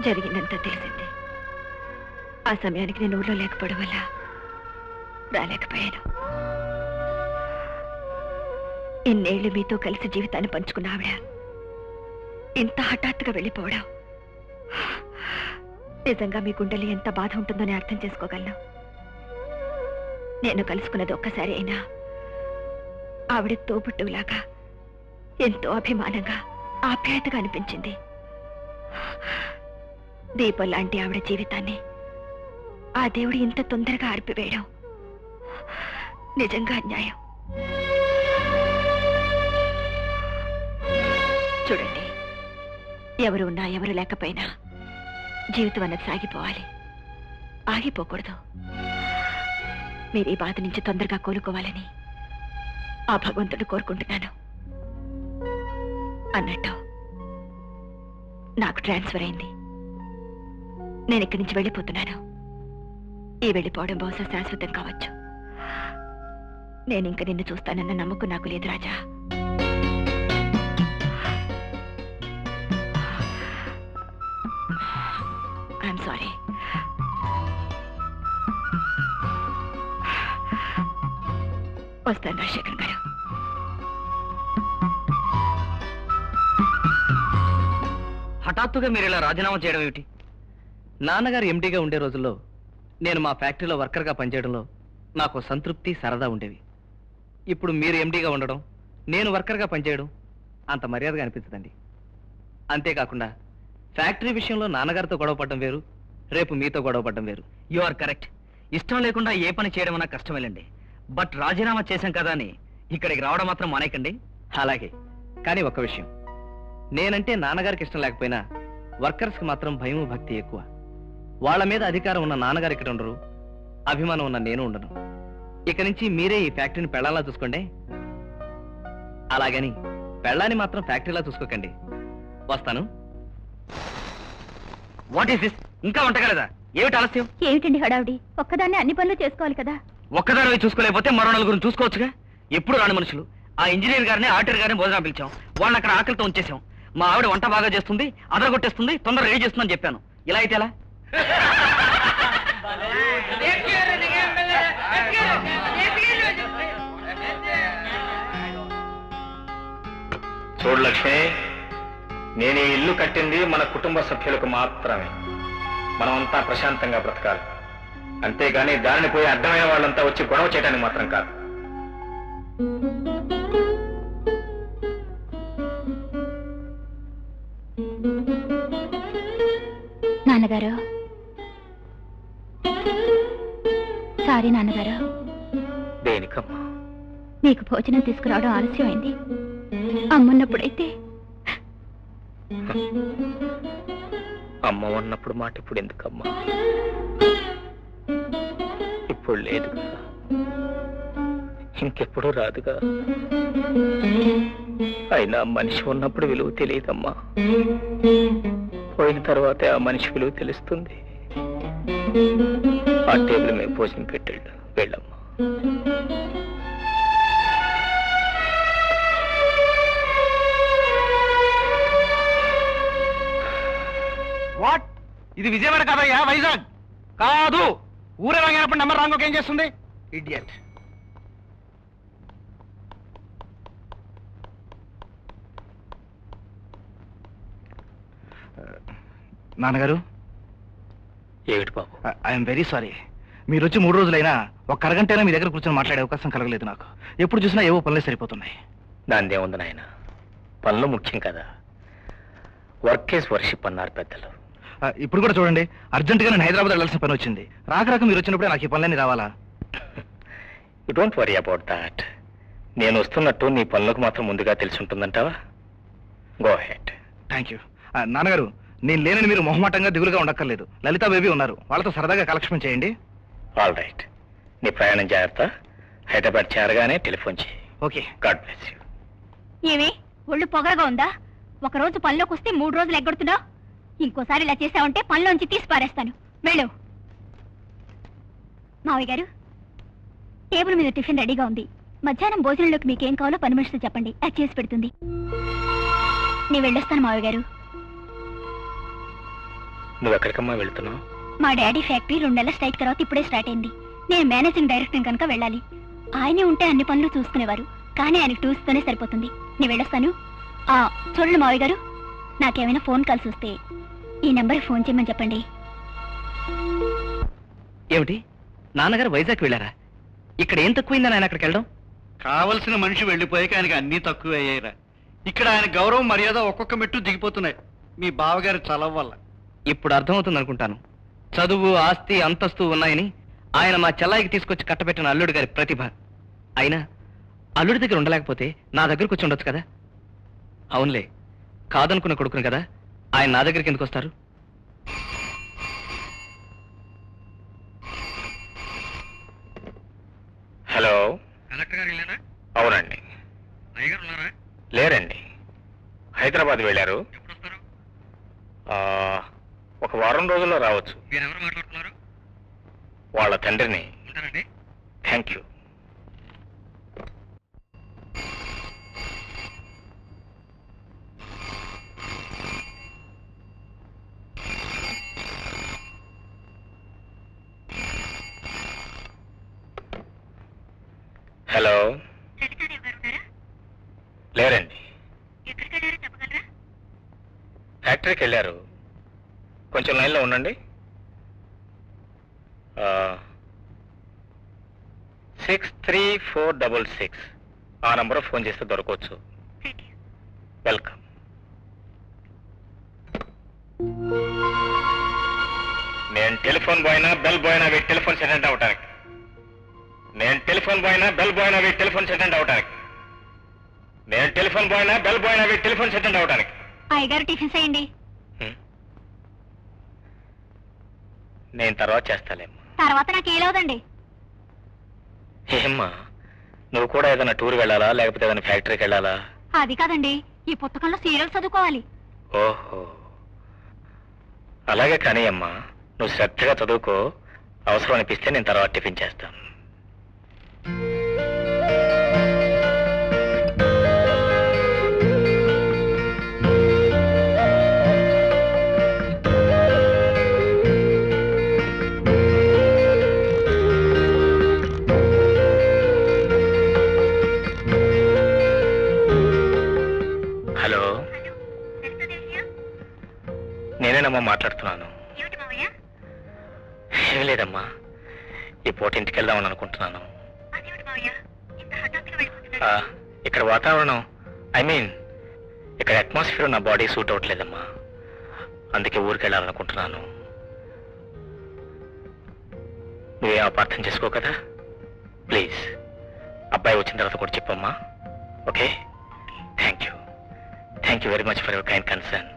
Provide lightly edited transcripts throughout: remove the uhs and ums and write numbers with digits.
జరిగిందంతా తెలిసింది. ఆ సమయానికి నేను ఊళ్ళో లేకపోవడం వల్ల రాలేకపోయాను. ఇన్నేళ్లు మీతో కలిసి జీవితాన్ని పంచుకున్న ఆవిడ ఇంత హఠాత్తుగా వెళ్ళిపోవడం నిజంగా మీ గుండెలు ఎంత బాధ ఉంటుందని అర్థం చేసుకోగలను. నేను కలుసుకున్నది ఒక్కసారి అయినా ఆవిడ తోబుట్టులాగా ఎంతో అభిమానంగా ఆప్యాయతగా అనిపించింది. దీపం లాంటి ఆవిడ జీవితాన్ని ఆ దేవుడు ఇంత తొందరగా ఆర్పివేయడం నిజంగా అన్యాయం. చూడండి, ఎవరు ఉన్నా ఎవరు లేకపోయినా జీవితం అన్నది సాగిపోవాలి, ఆగిపోకూడదు. మీరు ఈ బాధ నుంచి తొందరగా కోలుకోవాలని ఆ భగవంతుడు కోరుకుంటున్నాను. అన్నట్టు నాకు ట్రాన్స్ఫర్ అయింది. నేను ఇక్కడి నుంచి వెళ్ళిపోతున్నాను. ఈ వెళ్ళిపోవడం బహుశా శాశ్వతం కావచ్చు. నేను ఇంక నిన్ను చూస్తానన్న నమ్మకం నాకు లేదు రాజా. I'm sorry. వస్తాను రాజశేఖర్ గారు. హఠాత్తుగా మీరు ఇలా రాజీనామా చేయడం ఏమిటి? నాన్నగారు ఎండీగా ఉండే రోజుల్లో నేను మా ఫ్యాక్టరీలో వర్కర్గా పనిచేయడంలో నాకు సంతృప్తి, సరదా ఉండేవి. ఇప్పుడు మీరు ఎండీగా ఉండడం, నేను వర్కర్గా పనిచేయడం అంత మర్యాదగా అనిపించదండి. అంతేకాకుండా ఫ్యాక్టరీ విషయంలో నాన్నగారితో గొడవపడడం వేరు, రేపు మీతో గొడవపడడం వేరు. You are correct. ఇష్టం లేకుండా ఏ పని చేయడం అన్నా కష్టమేలండి. బట్ రాజీనామా చేశాం కదా అని ఇక్కడికి రావడం మాత్రం మానేకండి. అలాగే, కానీ ఒక్క విషయం, నేనంటే నాన్నగారికి ఇష్టం లేకపోయినా వర్కర్స్కి మాత్రం భయము, భక్తి ఎక్కువ. వాళ్ళ మీద అధికారం ఉన్న నాన్నగారు ఇక్కడ ఉండరు, అభిమానం ఉన్న నేను ఉండను. ఇక నుంచి మీరే ఈ ఫ్యాక్టరీని పెళ్ళాలా చూసుకోండి. అలాగని పెళ్ళాన్ని మాత్రం ఫ్యాక్టరీలా చూసుకోకండి. వస్తాను. What is this? ఇంకా వంటగలదా? ఏమిటి ఆలస్యం? ఏమిటండి హడావుడి? ఒక్కదాన్ని అన్ని పనులు చేసుకోవాలి కదా. ఒక్కదాని చూసుకోలేకపోతే మరో నలుగురిని చూసుకోవచ్చుగా. ఎప్పుడు రాని మనుషులు. ఆ ఇంజనీర్ గారిని, ఆడిటర్ గారిని భోజనం పిలిచాం. వాళ్ళని అక్కడ ఆకలితో ఉంచేసాం. మా ఆవిడ వంట బాగా చేస్తుంది, అదరగొట్టేస్తుంది, తొందర రెడీ చేస్తుందని చెప్పాను. ఇలా అయితే ఎలా? చూడు లక్ష్మి, నేను ఈ ఇల్లు కట్టింది మన కుటుంబ సభ్యులకు మాత్రమే. మనమంతా ప్రశాంతంగా బ్రతకాలి. అంతేగాని దానిని పోయి అడ్డమైన వాళ్ళంతా వచ్చి గొడవ చేయడానికి మాత్రం కాదు. నాన్నగారు, సారీ నాన్నగారు. దేనికమ్మా? మీకు భోజనం తీసుకురావడం ఆలస్యమైంది. అమ్మున్నప్పుడైతే. అమ్మ ఉన్నప్పుడు మాట ఇప్పుడు ఎందుకమ్మా? ఇప్పుడు లేదుగా, ఇంకెప్పుడు రాదుగా. అయినా మనిషి ఉన్నప్పుడు విలువ తెలియదమ్మా. పోయిన తర్వాతే ఆ మనిషి విలువ తెలుస్తుంది. ఆ టేబుల్ మీద భోజనం పెట్టాడు. వెళ్ళమ్మా. వాట్? ఇది విజయవాడ కాదయ్యా, వైజాగ్. కాదు, ఊరే రాగినప్పుడు నెంబర్ రాంగ్ ఏం చేస్తుంది? ఇడియట్. నాన్నగారు. ఏమిటి బాబు? I'm very sorry. మీరు వచ్చి 3 రోజులైనా ఒక్క అరగంటైనా మీ దగ్గర కూర్చొని మాట్లాడే అవకాశం కలగలేదు నాకు. ఎప్పుడు చూసినా ఏవో పనులే సరిపోతున్నాయి. దానిదే ఉంది నాయన, పనులు ముఖ్యం కదా. వర్క్ ఈజ్ వర్షిప్ అన్నారు పెద్దలు. ఇప్పుడు కూడా చూడండి, అర్జెంటుగా నేను హైదరాబాద్ వెళ్ళాల్సిన పని వచ్చింది. రాక మీరు వచ్చినప్పుడే నాకు ఈ పనులన్నీ రావాలా? You don't worry about that. నేను వస్తున్నట్టు నీ పనులకు మాత్రం ముందుగా తెలిసి ఉంటుందంటావా? Go ahead. Thank you. నాన్నగారు, నేను లేనని మీరు మొహమాటంగా దిగులుగా ఉండక్కర్లేదు. లలితా బేబీ ఉన్నారు, వాళ్ళతో సరదాగా కాలక్షేపం చేయండి. All right. నీ ప్రయాణం జాగ్రత్త. హైదరాబాద్ చేరగానే టెలిఫోన్ చేయి. ఓకే. God bless you. ఏమి ఒళ్ళు పొగరగా ఉందా? ఒకరోజు పనిలోకి వస్తే 3 రోజులు ఎగ్గొడుతున్నావు. ఇంకోసారి ఇలా చేసావంటే పనిలోంచి తీసి పారేస్తాను. వెళ్ళు. మావయ్య గారు, టేబుల్ మీద టిఫిన్ రెడీగా ఉంది. మధ్యాహ్నం భోజనంలోకి మీకేం కావాలో పని మనిషితో చెప్పండి, అది చేసి పెడుతుంది. నేను వెళ్ళొస్తాను మావయ్య గారు. నువ్వు ఎక్కడికమ్మా వెళ్తున్నావు? మా డాడీ ఫ్యాక్టరీ 2 నెలల స్ట్రైక్ తర్వాత ఇప్పుడే స్టార్ట్ అయింది. నేను మేనేజింగ్ డైరెక్టర్ కనుక వెళ్ళాలి. ఆయనే ఉంటే అన్ని పనులు చూసుకునేవారు, కానీ ఆయనకు టూర్స్తోనే సరిపోతుంది. నేను వెళ్ళొస్తాను. చూడండి మావయ్య గారు, నాకేమైనా ఫోన్ కాల్స్ వస్తే ఈ నెంబర్కి ఫోన్ చేయమని చెప్పండి. ఏమిటి, నాన్నగారు వైజాగ్ వెళ్ళారా? ఇక్కడ ఏం తక్కువైందని ఆయన అక్కడికి వెళ్ళడం? కావలసిన మనిషి వెళ్ళిపోయాక ఆయనకి అన్నీ తక్కువ అయ్యాయిరా. ఇక్కడ ఆయన గౌరవం మర్యాద ఒక్కొక్క మెట్టు దిగిపోతున్నాయి మీ బావగారి చలవ వల్ల. ఇప్పుడు అర్థమవుతుంది అనుకుంటాను. చదువు, ఆస్తి, అంతస్తు ఉన్నాయని ఆయన మా చెల్లాయికి తీసుకొచ్చి కట్టబెట్టిన అల్లుడి గారి ప్రతిభ. అయినా అల్లుడి దగ్గర ఉండలేకపోతే నా దగ్గరకు వచ్చి ఉండొచ్చు కదా. అవునులే, కాదనుకున్న కొడుకును కదా, ఆయన నా దగ్గరికి ఎందుకు వస్తారు? హలో, కలెక్టర్ గారు వెళ్ళారా? అవునండి. అయ్యగారు ఉన్నారా? లేరండి, హైదరాబాద్ వెళ్ళారు. ఎప్పుడు వస్తారు? ఒక వారం రోజుల్లో రావచ్చు. మీరెవరు మాట్లాడుతున్నారు? వాళ్ళ తండ్రిని. ఉంటారండి. Thank you. హలో, లేరండి, ఫ్యాక్టరీకి వెళ్ళారు. కొంచెం లైన్లో ఉండండి. 63466 ఆ నంబర్ ఫోన్ చేస్తే దొరకవచ్చు. వెల్కమ్. నేను టెలిఫోన్ బాయ్నా బెల్ బాయ్నా వీటి టెలిఫోన్ అటెండ్ అవటానికి. నేను టెలిఫోన్ బాయ్నా బెల్ బాయ్నా వీటి టెలిఫోన్ అటెండ్ అవటానికి. నేను టెలిఫోన్ బాయ్నా బెల్ బాయ్నా వీటి టెలిఫోన్ అటెండ్ అవటానికి. అయ్యగారు టిఫిన్ చేయండి. నేను తర్వాత చేస్తాలేమ్మా. తర్వాత నాకు ఏలవదండి. ఏమ్మా, నువ్వు కూడా ఏదైనా టూర్ వెళ్ళాలా, లేకపోతే ఏదైనా ఫ్యాక్టరీకి వెళ్ళాలా? అది కాదండి, ఈ పుస్తకంలో సీరియల్ చదువుకోవాలి. ఓహో, అలాగే కానీ అమ్మా, నువ్వు శ్రద్ధగా చదువుకో. అవసరం అనిపిస్తే నేను తర్వాత టిఫిన్ చేస్తాను. హలో, నేనేనమ్మా మాట్లాడుతున్నాను. ఏం లేదమ్మా, ఈ పూట ఇంటికి వెళ్దామని అనుకుంటున్నాను. ఇక్కడ వాతావరణం, ఇక్కడ అట్మాస్ఫియర్ నా బాడీ సూట్ అవ్వట్లేదమ్మా. అందుకే ఊరికి వెళ్ళాలనుకుంటున్నాను. నువ్వేం అపార్థం చేసుకో కదా. ప్లీజ్, అబ్బాయి వచ్చిన తర్వాత కూడా చెప్పమ్మా. Okay, thank you very much for your kind concern.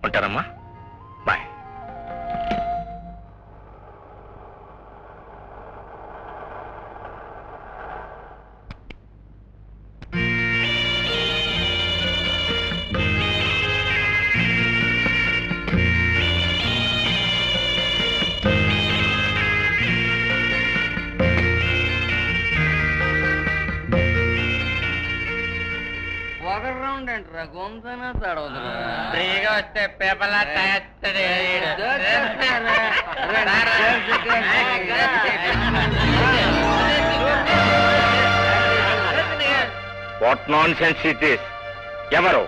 ఉంటానమ్మా, బాయ్. ఫ్రీగా వస్తే పేపర్లా what nonsense is this? ఎవరు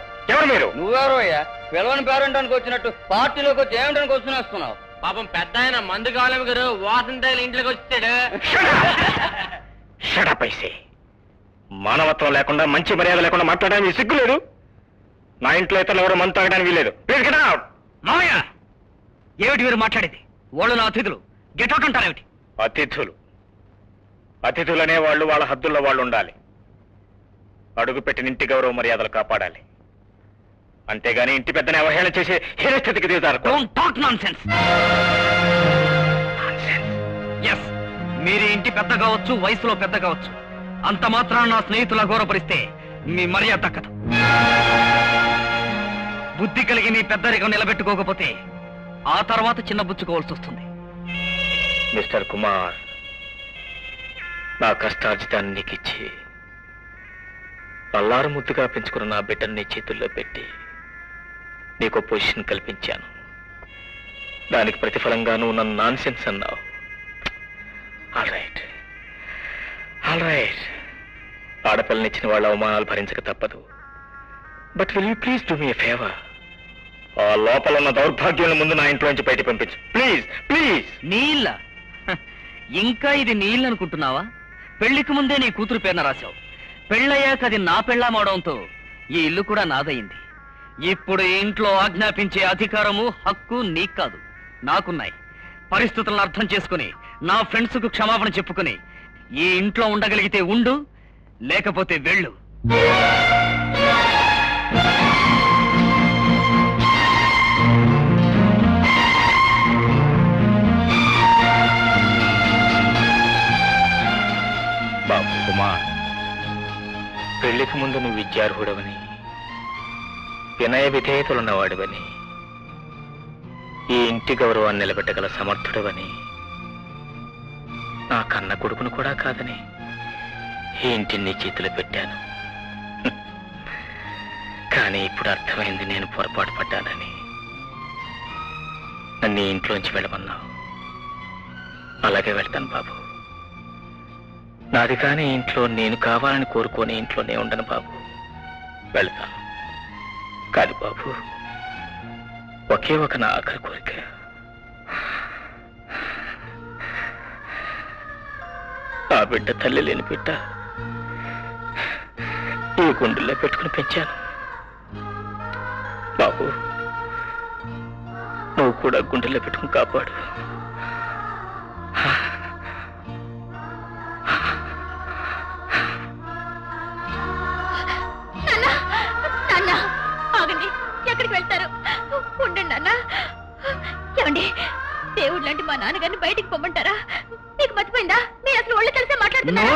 మీరు? నువ్వెవరు అయ్యా? పిలవని పేరంటానికి వచ్చినట్టు పార్టీలోకి వచ్చి ఏమిటానికి వస్తున్నావు? పాపం పెద్ద ఆయన మందు కావాలేమి గారు, వాసన తగిలి ఇంట్లోకి వచ్చాడు. షడపైసే, మానవత్వం లేకుండా, మంచి మర్యాద లేకుండా మాట్లాడడానికి సిగ్గు లేదు? నా ఇంట్లో ఇతరులు ఎవరు మందు తాగడానికి వీలేదు. మామయ్య, ఏమిటి మీరు మాట్లాడేది? వాళ్ళు నా అతిథులు, గెట్అవుట్ అంటారేమిటి? అతిథులనే వాళ్ళు వాళ్ళ హద్దుల్లో వాళ్ళు ఉండాలి. అడుగు పెట్టిన ఇంటి గౌరవ మర్యాదలు కాపాడాలి. అంతేగాని ఇంటి పెద్దని అవహేళన చేసి హీన స్థితికి దిగుతారు. Don't talk nonsense. yes, మీరు ఇంటి పెద్ద కావచ్చు, వయసులో పెద్ద కావచ్చు. అంత మాత్రాన నా స్నేహితుల గౌరవపరిస్తే మీ మర్యాద దక్కదు. బుద్ధి కలిగి నీ పెద్దరికం నిలబెట్టుకోకపోతే ఆ తర్వాత చిన్న బుచ్చుకోవాల్సి వస్తుంది. మిస్టర్ కుమార్, నా కష్టార్జితాన్ని నీకిచ్చి అల్లారు ముద్దుగా పెంచుకున్న నా బిడ్డని నీ చేతుల్లో పెట్టి నీకు పొజిషన్ కల్పించాను. దానికి ప్రతిఫలంగా నువ్వు నన్ను నాన్ సెన్స్ అన్నావు. ఆల్ రైట్, ఆడపిల్లనిచ్చిన వాళ్ళ అవమానాలు భరించక తప్పదు. But will you please do me a favour? ఆ లోపల ఉన్న దౌర్భాగ్యం ముందు నా ఇంట్లోంచి బయట పంపించు ప్లీజ్. నీళ్ళ ఇంకా ఇది నీళ్ళు అనుకుంటున్నావా? పెళ్లికి ముందే నీ కూతురు పేరున రాశావు. పెళ్ళయ్యాక అది నా పెళ్ళామవడంతో ఈ ఇల్లు కూడా నాదయింది. ఇప్పుడు ఈ ఇంట్లో ఆజ్ఞాపించే అధికారము హక్కు నీకు కాదు, నాకున్నాయి. పరిస్థితులను అర్థం చేసుకుని నా ఫ్రెండ్స్ కు క్షమాపణ చెప్పుకుని ఈ ఇంట్లో ఉండగలిగితే ఉండు, లేకపోతే వెళ్ళు. బాబు కుమార్, పెళ్లికి ముందు నువ్వు విద్యార్హుడవని, వినయ విధేయతలున్నవాడివని, ఈ ఇంటి గౌరవాన్ని నిలబెట్టగల సమర్థుడవని, నా కన్న కొడుకును కూడా కాదని ఈ ఇంటిని నీ చేతిలో పెట్టాను. కానీ ఇప్పుడు అర్థమైంది నేను పొరపాటు పడ్డానని. నన్ను ఈ ఇంట్లోంచి వెళ్ళమన్నావు. అలాగే వెళ్తాను బాబు. నాది కానీ ఇంట్లో నేను కావాలని కోరుకొని ఇంట్లోనే ఉండను బాబు. వెళ్తాను. కాదు బాబు, ఒకే ఒక నా ఆఖరి కోరిక. ఆ బిడ్డ తల్లి లేని బిడ్డ ఈ గుండెల్లో పెట్టుకుని పెంచాను బాబు. నువ్వు కూడా గుండెల్లో పెట్టుకుని కాపాడు. ఎక్కడికి వెళ్తారు? ఉండండి అన్న. ఏమండి, దేవుడు లాంటి మా నాన్నగారిని బయటికి పొమ్మంటారా? మీకు మర్చిపోయిందా? మీరు అసలు ఒళ్ళు కలిసే మాట్లాడుతున్నారు.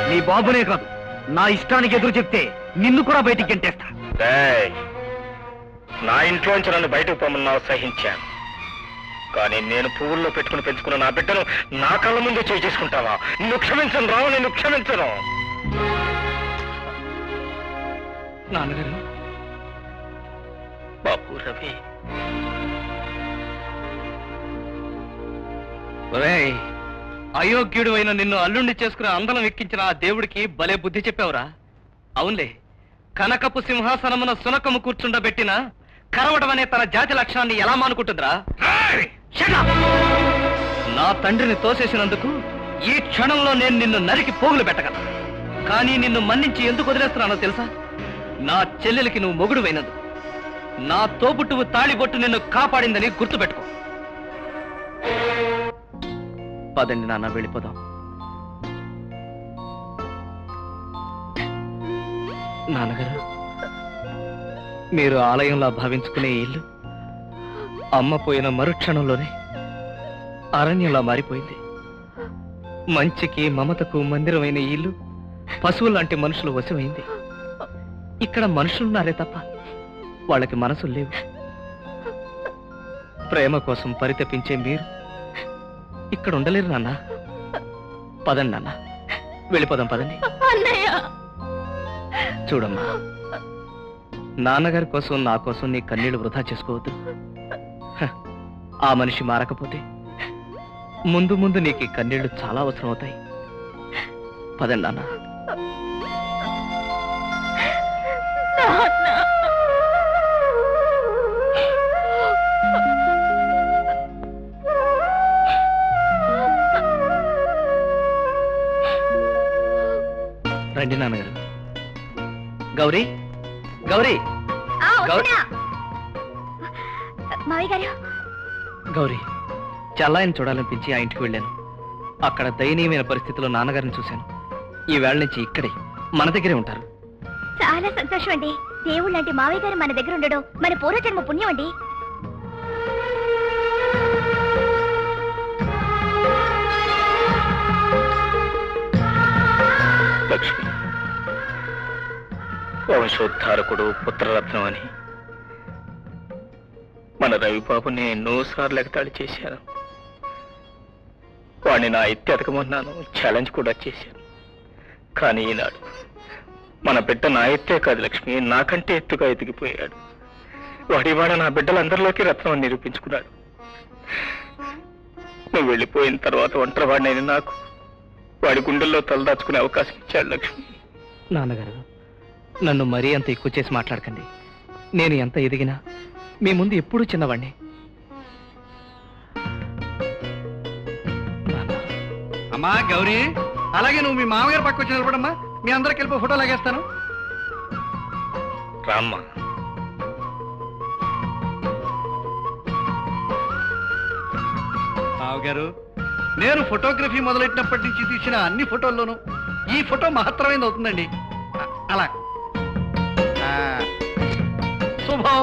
నీ బాబునే కాదు, నా ఇష్టానికి ఎదురు చెప్తే నిన్ను కూడా బయటికి గెంటేస్తా. నా ఇంట్లోంచి నన్ను బయటకు పొమ్మన్నావు, సహించాను. కానీ నేను పువ్వుల్లో పెట్టుకుని పెంచుకున్న నా బిడ్డను నా కళ్ళ ముందే చేసుకుంటావా? నిన్ను క్షమించను రావు, నిన్ను క్షమించను. నాన్నగారు, బాబు రవి, అయోగ్యుడు అయిన నిన్ను అల్లుండి చేసుకుని అందలం ఎక్కించిన ఆ దేవుడికి భలే బుద్ధి చెప్పావురా. అవునులే, కనకపు సింహాసనమున సునకము కూర్చుండబెట్టిన కరవడం అనే తన జాతి లక్షణాన్ని ఎలా మానుకుంటుందిరా? నా తండ్రిని తోసేసినందుకు ఈ క్షణంలో నేను నిన్ను నరికి పోగులు పెట్టగలను. కానీ నిన్ను మన్నించి ఎందుకు వదిలేస్తున్నానో తెలుసా? నా చెల్లెలికి నువ్వు మొగుడువైనదు, నా తోబుట్టువు తాళిబొట్టు నిన్ను కాపాడిందని గుర్తుపెట్టుకో. పదండి నాన్న, వెళ్ళిపోదాం. నాన్నగారు, మీరు ఆలయంలా భావించుకునే ఇల్లు అమ్మ పోయిన మరుక్షణంలోనే అరణ్యంలా మారిపోయింది. మంచికి మమతకు మందిరమైన ఇల్లు పశువులాంటి మనుషులు వశమైంది. ఇక్కడ మనుషులున్నారే తప్ప వాళ్ళకి మనసులు లేవు. ప్రేమ కోసం పరితపించే మీరు ఇక్కడ ఉండలేరు నాన్న. పదండి నాన్న, వెళ్ళిపోదాం. పదండి. చూడమ్మా, నాన్నగారి కోసం నా కోసం నీ కన్నీళ్లు వృధా చేసుకోవద్దు. ఆ మనిషి మారకపోతే ముందు ముందు నీకు ఈ కన్నీళ్లు చాలా అవసరం అవుతాయి. పదండి నాన్న. రండి నాన్నగారు. గౌరీ, గౌరీ, మావయ్య గారు. గౌరీ, చల్లాయిని చూడాలనిపించి ఆ ఇంటికి వెళ్ళాను. అక్కడ దయనీయమైన పరిస్థితిలో నాన్నగారిని చూశాను. ఈ వేళ నుంచి ఇక్కడే మన దగ్గరే ఉంటారు. చాలా సంతోషం అండి. దేవుడు లాంటి మావయ్య గారు మన దగ్గర ఉండడం మన పూర్వజన్మ పుణ్యం అండి. లక్ష్మి, వంశోద్ధారకుడు, పుత్రరత్నం అని మన రవిబాబుని ఎన్నోసార్లు ఎగతాళి చేశాను. వాడిని నా ఎత్తి ఎతకమన్నాను, ఛాలెంజ్ కూడా చేశాను. కానీ ఈనాడు మన బిడ్డ నా ఎత్తే కాదు లక్ష్మి, నాకంటే ఎత్తుగా ఎదిగిపోయాడు. వాడివాడ నా బిడ్డలందరిలోకి రత్నం నిరూపించుకున్నాడు. నువ్వు వెళ్ళిపోయిన తర్వాత ఒంటరివాడినైన నాకు వాడి గుండెల్లో తలదాచుకునే అవకాశం ఇచ్చాడు లక్ష్మి. నాన్నగారు, నన్ను మరీ అంత ఎక్కువ చేసి మాట్లాడకండి. నేను ఎంత ఎదిగినా మీ ముందు ఎప్పుడూ చిన్నవాణ్ణి. అమ్మా గౌరీ, అలాగే నువ్వు మీ మామగారు పక్క వచ్చి నిలబడమ్మా. మీ అందరికి వెళ్ళి ఫోటో లాగేస్తాను. రామ్మా. బావగారు, నేను ఫోటోగ్రఫీ మొదలెట్టినప్పటి నుంచి తీసిన అన్ని ఫోటోల్లోనూ ఈ ఫోటో మహత్తరమైనది అవుతుందండి. అలా శుభం.